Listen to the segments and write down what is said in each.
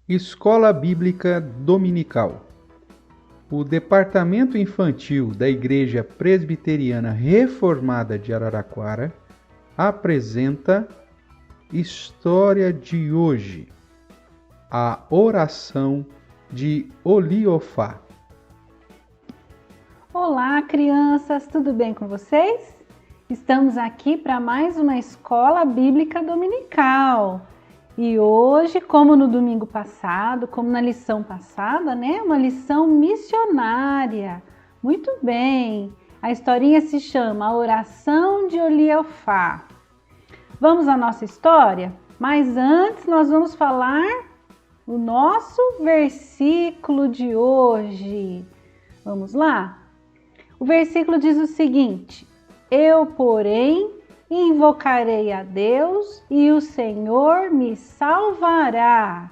Escola Bíblica Dominical. O Departamento Infantil da Igreja Presbiteriana Reformada de Araraquara apresenta História de hoje, a oração de Oliofá. Olá, crianças, tudo bem com vocês? Estamos aqui para mais uma Escola Bíblica Dominical. E hoje, como no domingo passado, como na lição passada, né? Uma lição missionária. Muito bem! A historinha se chama A Oração de Oliofá. Vamos à nossa história? Mas antes nós vamos falar o nosso versículo de hoje. Vamos lá? O versículo diz o seguinte: Eu, porém, invocarei a Deus e o Senhor me salvará.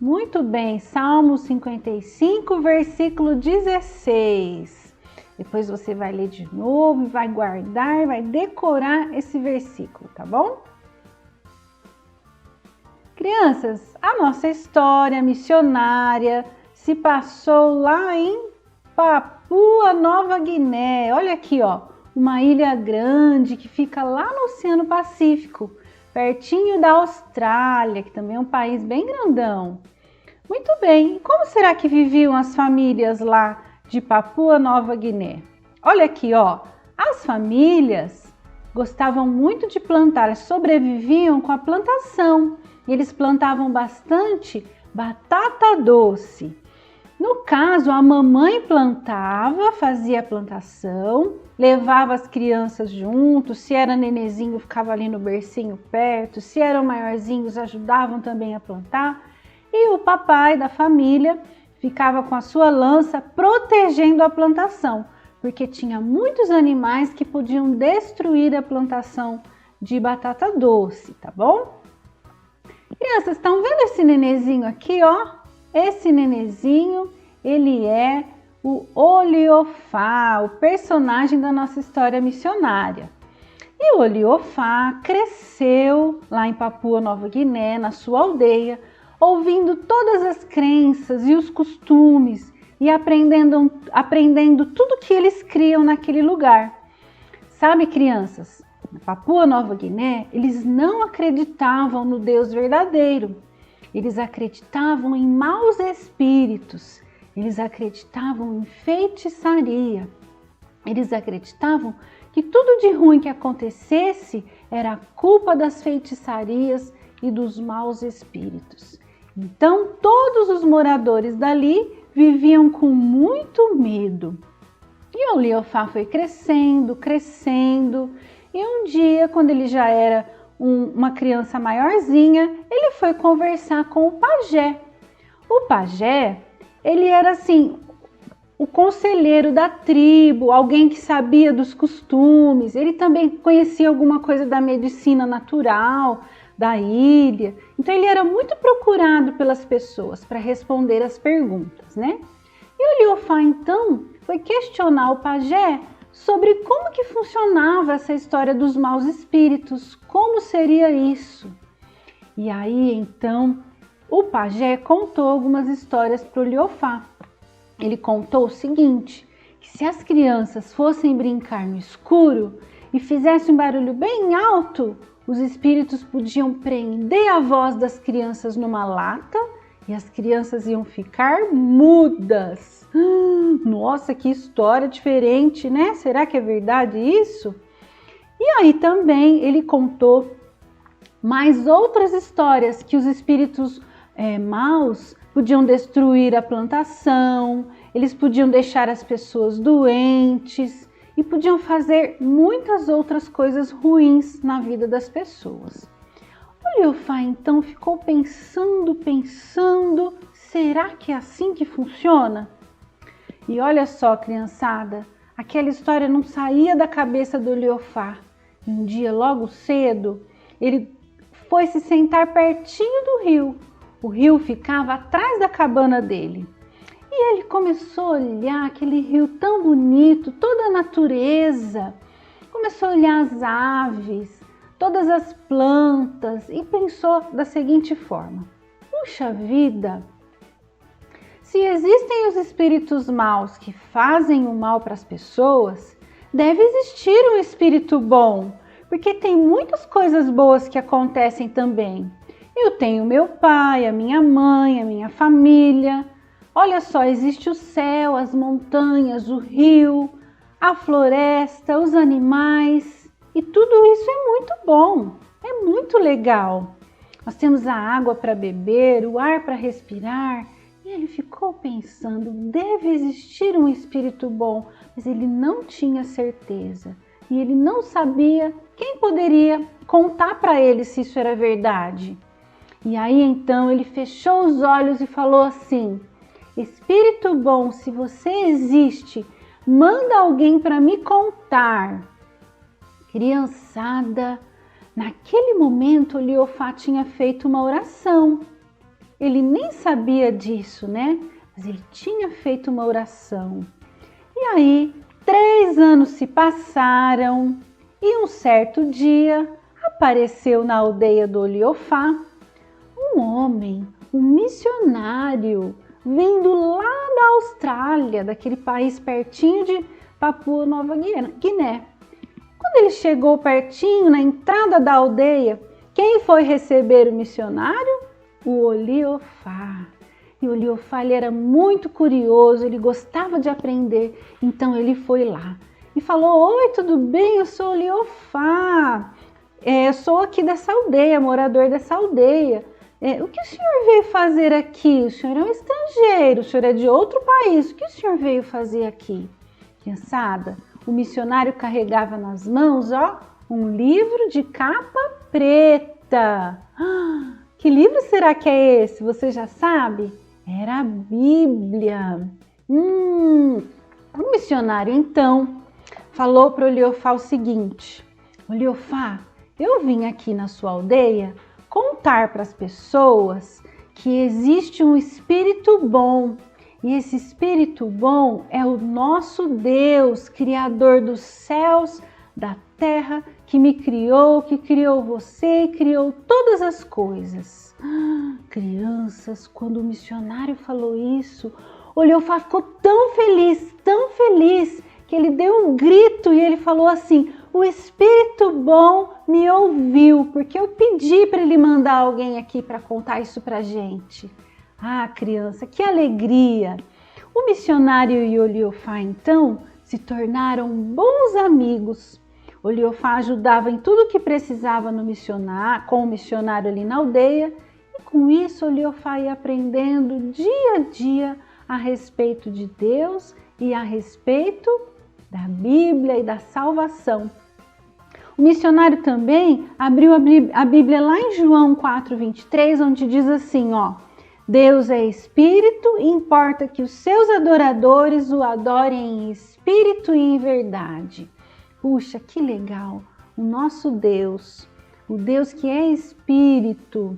Muito bem, Salmo 55, versículo 16. Depois você vai ler de novo, vai guardar, vai decorar esse versículo, tá bom? Crianças, a nossa história missionária se passou lá em Papua Nova Guiné. Olha aqui, ó. Uma ilha grande que fica lá no Oceano Pacífico, pertinho da Austrália, que também é um país bem grandão. Muito bem, como será que viviam as famílias lá de Papua Nova Guiné? Olha aqui, ó, as famílias gostavam muito de plantar, sobreviviam com a plantação. Eles plantavam bastante batata doce. No caso, a mamãe plantava, fazia a plantação, levava as crianças junto, se era nenezinho ficava ali no bercinho perto, se eram maiorzinhos ajudavam também a plantar, e o papai da família ficava com a sua lança protegendo a plantação, porque tinha muitos animais que podiam destruir a plantação de batata doce, tá bom? Crianças, estão vendo esse nenezinho aqui, ó? Esse nenezinho, ele é o Oliofá, o personagem da nossa história missionária. E o Oliofá cresceu lá em Papua Nova Guiné, na sua aldeia, ouvindo todas as crenças e os costumes e aprendendo tudo que eles criam naquele lugar. Sabe, crianças, na Papua Nova Guiné, eles não acreditavam no Deus verdadeiro. Eles acreditavam em maus espíritos, eles acreditavam em feitiçaria, eles acreditavam que tudo de ruim que acontecesse era culpa das feitiçarias e dos maus espíritos. Então, todos os moradores dali viviam com muito medo. E o Oliofá foi crescendo, e um dia, quando ele já era uma criança maiorzinha, ele foi conversar com o pajé. O pajé, ele era assim, o conselheiro da tribo, alguém que sabia dos costumes, ele também conhecia alguma coisa da medicina natural da ilha, então ele era muito procurado pelas pessoas para responder as perguntas, né? E o Oliofá, então, foi questionar o pajé sobre como que funcionava essa história dos maus espíritos, como seria isso. E aí, então, o pajé contou algumas histórias para o Oliofá. Ele contou o seguinte, que se as crianças fossem brincar no escuro e fizessem um barulho bem alto, os espíritos podiam prender a voz das crianças numa lata e as crianças iam ficar mudas. Nossa, que história diferente, né? Será que é verdade isso? E aí também ele contou mais outras histórias que os espíritos maus podiam destruir a plantação, eles podiam deixar as pessoas doentes e podiam fazer muitas outras coisas ruins na vida das pessoas. O Oliofá então ficou pensando, será que é assim que funciona? E olha só, criançada, aquela história não saía da cabeça do Oliofá. Um dia, logo cedo, ele foi se sentar pertinho do rio. O rio ficava atrás da cabana dele. E ele começou a olhar aquele rio tão bonito, toda a natureza. Começou a olhar as aves, todas as plantas e pensou da seguinte forma: puxa vida, se existem os espíritos maus que fazem o mal para as pessoas, deve existir um espírito bom, porque tem muitas coisas boas que acontecem também. Eu tenho meu pai, a minha mãe, a minha família. Olha só, existe o céu, as montanhas, o rio, a floresta, os animais, e tudo isso é muito bom, é muito legal. Nós temos a água para beber, o ar para respirar. E ele ficou pensando, deve existir um espírito bom, mas ele não tinha certeza. E ele não sabia quem poderia contar para ele se isso era verdade. E aí então ele fechou os olhos e falou assim: espírito bom, se você existe, manda alguém para me contar. Criançada, naquele momento o Liofá tinha feito uma oração. Ele nem sabia disso, né? Mas ele tinha feito uma oração. E aí, 3 anos se passaram e um certo dia apareceu na aldeia do Liofá um homem, um missionário, vindo lá da Austrália, daquele país pertinho de Papua Nova Guiné. Quando ele chegou pertinho, na entrada da aldeia, quem foi receber o missionário? O Oliofá. E o Oliofá, ele era muito curioso, ele gostava de aprender, então ele foi lá e falou: oi, tudo bem? Eu sou o Oliofá, eu sou aqui dessa aldeia, morador dessa aldeia. O que o senhor veio fazer aqui? O senhor é um estrangeiro, o senhor é de outro país, o que o senhor veio fazer aqui? Criançada, o missionário carregava nas mãos, um livro de capa preta. Que livro será que é esse? Você já sabe? Era a Bíblia. O missionário, então, falou para o Liofá o seguinte: Liofá, eu vim aqui na sua aldeia contar para as pessoas que existe um espírito bom. E esse espírito bom é o nosso Deus, Criador dos céus, da terra, que me criou, que criou você, criou todas as coisas. Crianças, quando o missionário falou isso, o Liofá ficou tão feliz, que ele deu um grito e ele falou assim: o espírito bom me ouviu, porque eu pedi para ele mandar alguém aqui para contar isso pra gente. Criança, que alegria! O missionário e o Liofá, então, se tornaram bons amigos. O Liofá ajudava em tudo que precisava com o missionário ali na aldeia, e com isso o Liofá ia aprendendo dia a dia a respeito de Deus e a respeito da Bíblia e da salvação. O missionário também abriu a Bíblia lá em João 4:23, onde diz assim, Deus é espírito e importa que os seus adoradores o adorem em espírito e em verdade. Puxa, que legal! O nosso Deus, o Deus que é espírito.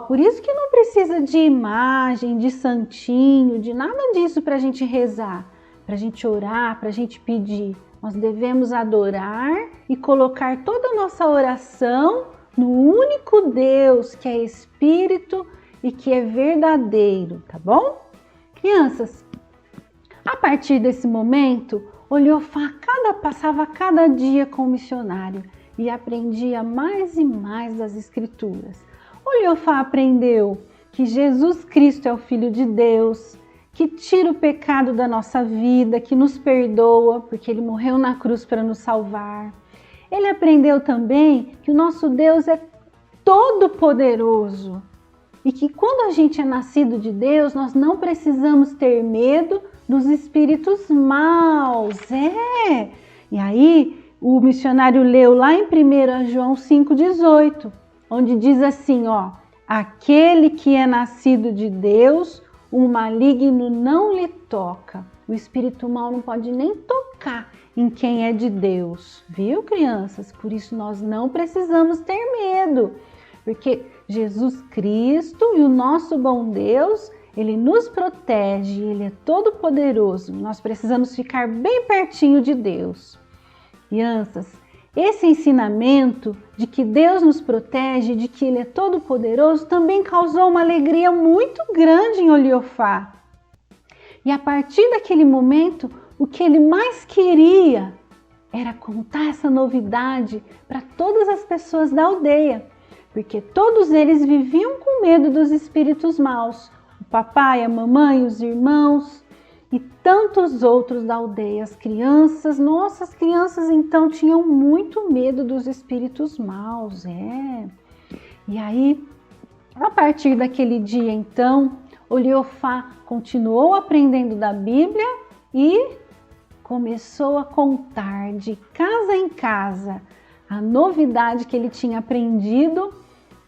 Por isso que não precisa de imagem, de santinho, de nada disso para a gente rezar, para a gente orar, para a gente pedir. Nós devemos adorar e colocar toda a nossa oração no único Deus que é espírito e que é verdadeiro, tá bom? Crianças, a partir desse momento, o Liofá passava cada dia com o missionário e aprendia mais e mais das Escrituras. O Liofá aprendeu que Jesus Cristo é o Filho de Deus, que tira o pecado da nossa vida, que nos perdoa, porque Ele morreu na cruz para nos salvar. Ele aprendeu também que o nosso Deus é todo-poderoso e que quando a gente é nascido de Deus, nós não precisamos ter medo dos espíritos maus. E aí, o missionário leu lá em 1 João 5,18, onde diz assim, aquele que é nascido de Deus, o maligno não lhe toca. O espírito mau não pode nem tocar em quem é de Deus. Viu, crianças? Por isso nós não precisamos ter medo, porque Jesus Cristo e o nosso bom Deus, Ele nos protege, Ele é todo poderoso. Nós precisamos ficar bem pertinho de Deus. Crianças, esse ensinamento de que Deus nos protege, de que Ele é todo poderoso, também causou uma alegria muito grande em Oliofá. E a partir daquele momento, o que ele mais queria era contar essa novidade para todas as pessoas da aldeia, porque todos eles viviam com medo dos espíritos maus. O papai, a mamãe, os irmãos e tantos outros da aldeia, as crianças. Nossas crianças então tinham muito medo dos espíritos maus, E aí, a partir daquele dia então, Oliofá continuou aprendendo da Bíblia e começou a contar de casa em casa a novidade que ele tinha aprendido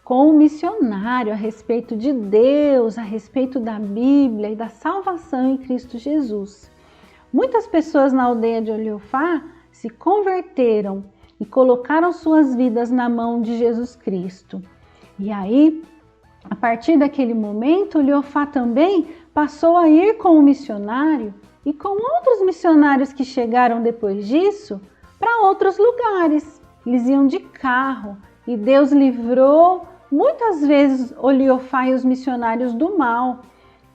com o missionário a respeito de Deus, a respeito da Bíblia e da salvação em Cristo Jesus. Muitas pessoas na aldeia de Oliofá se converteram e colocaram suas vidas na mão de Jesus Cristo. E aí, a partir daquele momento, Oliofá também passou a ir com o missionário e com outros missionários que chegaram depois disso para outros lugares. Eles iam de carro e Deus livrou muitas vezes Oliofá e os missionários do mal,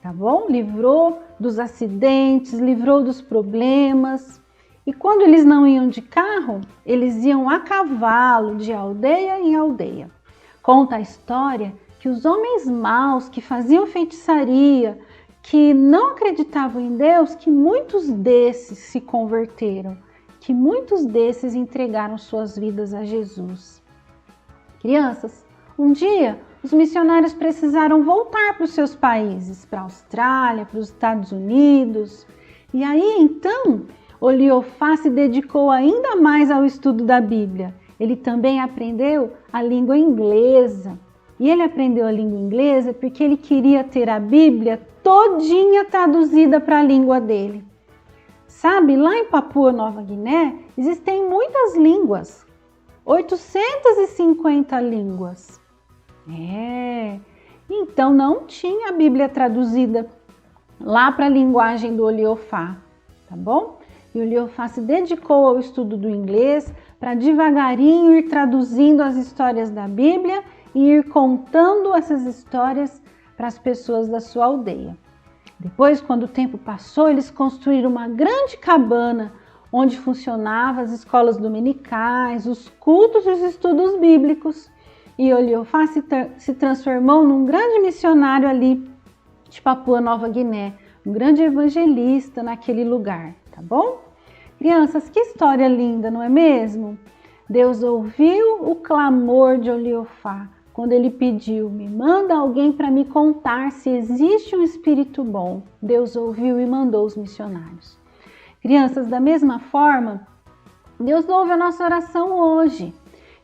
tá bom? Livrou dos acidentes, livrou dos problemas. E quando eles não iam de carro, eles iam a cavalo de aldeia em aldeia. Conta a história que os homens maus que faziam feitiçaria, que não acreditavam em Deus, que muitos desses se converteram, que muitos desses entregaram suas vidas a Jesus. Crianças, um dia os missionários precisaram voltar para os seus países, para a Austrália, para os Estados Unidos. E aí então Oliofá se dedicou ainda mais ao estudo da Bíblia. Ele também aprendeu a língua inglesa. E ele aprendeu a língua inglesa porque ele queria ter a Bíblia todinha traduzida para a língua dele. Sabe, lá em Papua Nova Guiné existem muitas línguas, 850 línguas. Então não tinha a Bíblia traduzida lá para a linguagem do Oliofá, tá bom? E o Oliofá se dedicou ao estudo do inglês para devagarinho ir traduzindo as histórias da Bíblia e ir contando essas histórias para as pessoas da sua aldeia. Depois, quando o tempo passou, eles construíram uma grande cabana onde funcionavam as escolas dominicais, os cultos e os estudos bíblicos. E Oliofá se transformou num grande missionário ali de Papua Nova Guiné, um grande evangelista naquele lugar, tá bom? Crianças, que história linda, não é mesmo? Deus ouviu o clamor de Oliofá quando ele pediu: me manda alguém para me contar se existe um espírito bom. Deus ouviu e mandou os missionários. Crianças, da mesma forma, Deus ouve a nossa oração hoje.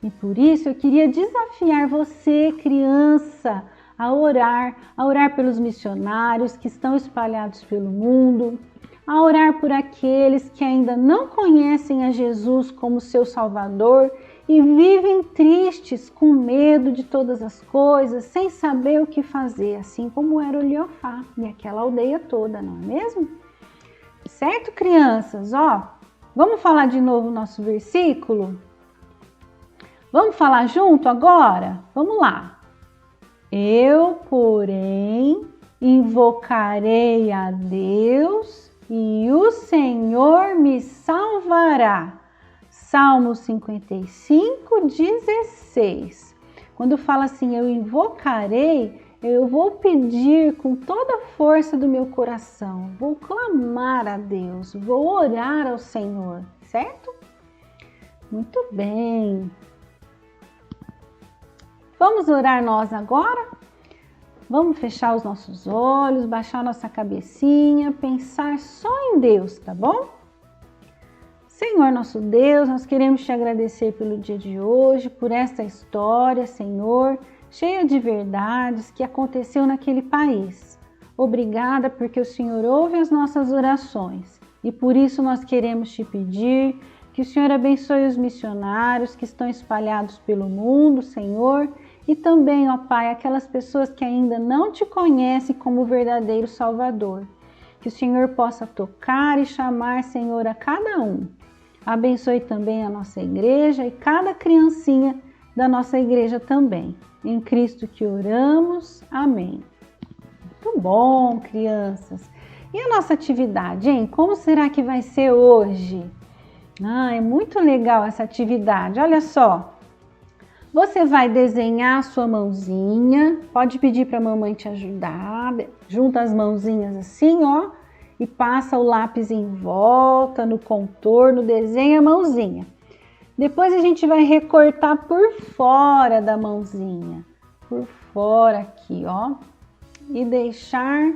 E por isso eu queria desafiar você, criança, a orar pelos missionários que estão espalhados pelo mundo, a orar por aqueles que ainda não conhecem a Jesus como seu Salvador e vivem tristes, com medo de todas as coisas, sem saber o que fazer, assim como era Oliofá e aquela aldeia toda, não é mesmo? Certo, crianças? Vamos falar de novo o nosso versículo? Vamos falar junto agora? Vamos lá. Eu, porém, invocarei a Deus e o Senhor me salvará. Salmo 55, 16. Quando fala assim, eu invocarei, eu vou pedir com toda a força do meu coração, vou clamar a Deus, vou orar ao Senhor, certo? Muito bem. Vamos orar nós agora? Vamos fechar os nossos olhos, baixar nossa cabecinha, pensar só em Deus, tá bom? Senhor nosso Deus, nós queremos te agradecer pelo dia de hoje, por esta história, Senhor, cheia de verdades que aconteceu naquele país. Obrigada porque o Senhor ouve as nossas orações e por isso nós queremos te pedir que o Senhor abençoe os missionários que estão espalhados pelo mundo, Senhor, e também, ó Pai, aquelas pessoas que ainda não te conhecem como o verdadeiro Salvador. Que o Senhor possa tocar e chamar, Senhor, a cada um. Abençoe também a nossa igreja e cada criancinha da nossa igreja também. Em Cristo que oramos. Amém. Muito bom, crianças. E a nossa atividade, hein? Como será que vai ser hoje? É muito legal essa atividade. Olha só. Você vai desenhar a sua mãozinha. Pode pedir para a mamãe te ajudar. Junta as mãozinhas assim, ó. E passa o lápis em volta, no contorno, desenha a mãozinha. Depois a gente vai recortar por fora da mãozinha. Por fora aqui, ó. E deixar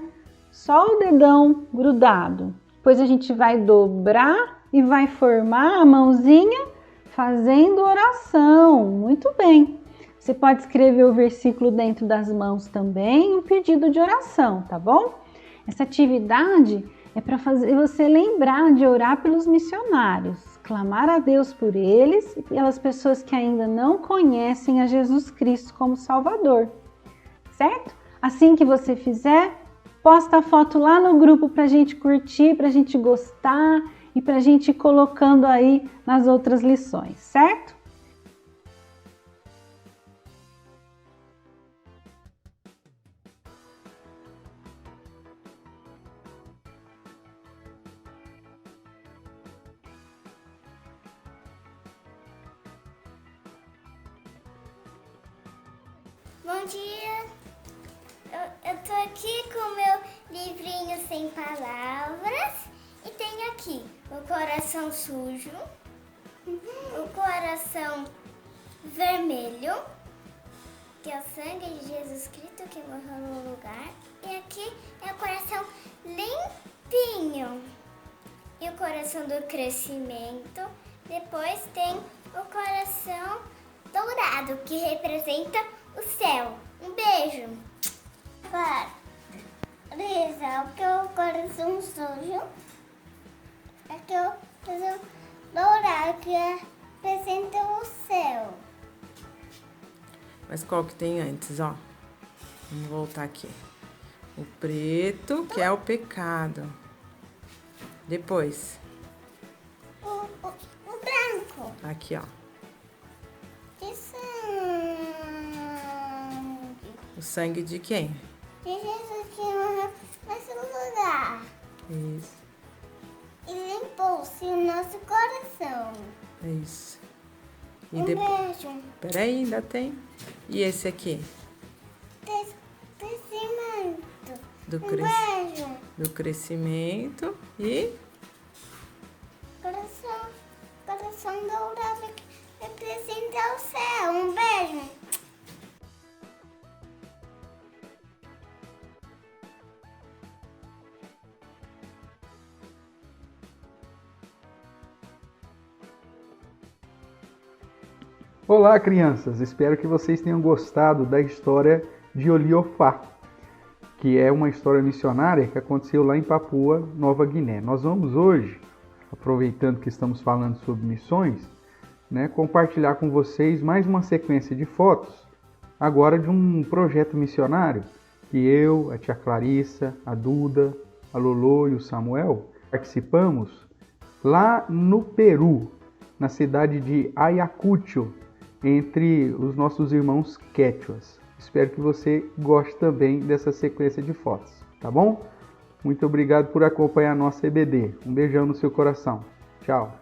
só o dedão grudado. Depois a gente vai dobrar e vai formar a mãozinha fazendo oração. Muito bem. Você pode escrever o versículo dentro das mãos também, um pedido de oração, tá bom? Essa atividade é para fazer você lembrar de orar pelos missionários, clamar a Deus por eles e pelas pessoas que ainda não conhecem a Jesus Cristo como Salvador, certo? Assim que você fizer, posta a foto lá no grupo para a gente curtir, para a gente gostar e para a gente ir colocando aí nas outras lições, certo? Bom dia, eu tô aqui com o meu livrinho sem palavras e tenho aqui o coração sujo, o coração vermelho, que é o sangue de Jesus Cristo que morreu no lugar, e aqui é o coração limpinho e o coração do crescimento. Depois tem o coração dourado, que representa o céu. Um beijo. Para. Lisa, o que é o coração sujo? Aqui é o coração dourado, que representa o céu. Mas qual que tem antes, ó? Vamos voltar aqui. O preto, que é o pecado. Depois. O branco. Aqui, ó. De sangue. O sangue de quem? De Jesus que morreu nesse lugar. Isso. E limpou-se o nosso coração. Isso. E Um depois. beijo. Peraí, ainda tem. E esse aqui? Crescimento. Do, Um beijo. do crescimento e. Coração dourado que representa o céu. Um beijo. Olá, crianças! Espero que vocês tenham gostado da história de Oliofá, que é uma história missionária que aconteceu lá em Papua Nova Guiné. Nós vamos hoje, aproveitando que estamos falando sobre missões, compartilhar com vocês mais uma sequência de fotos, agora de um projeto missionário que eu, a tia Clarissa, a Duda, a Lolo e o Samuel participamos lá no Peru, na cidade de Ayacucho, entre os nossos irmãos quechuas. Espero que você goste também dessa sequência de fotos, tá bom? Muito obrigado por acompanhar a nossa EBD. Um beijão no seu coração. Tchau!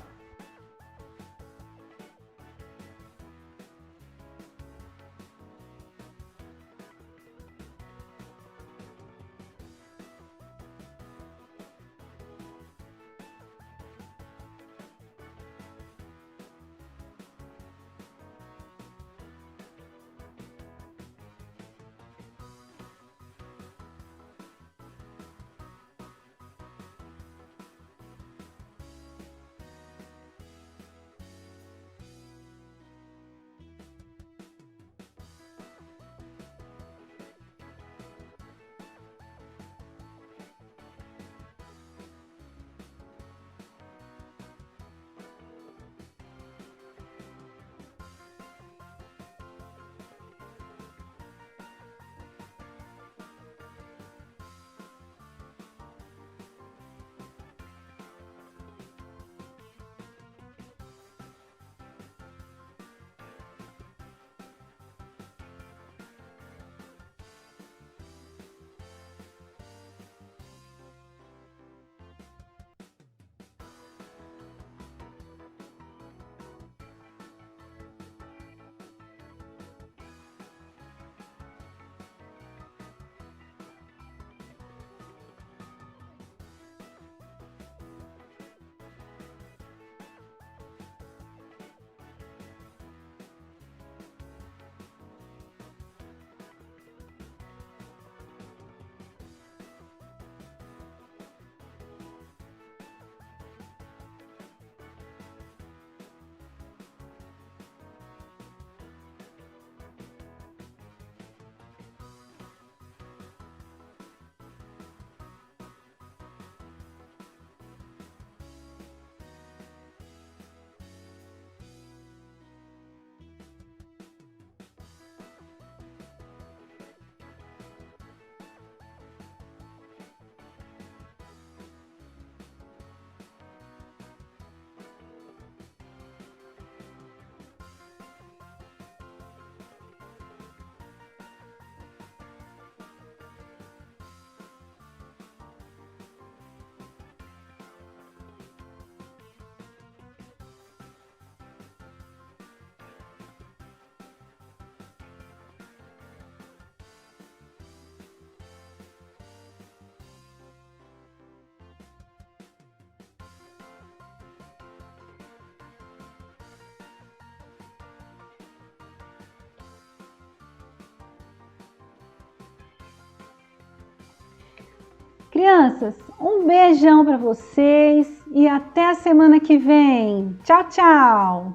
Crianças, um beijão para vocês e até a semana que vem. Tchau, tchau!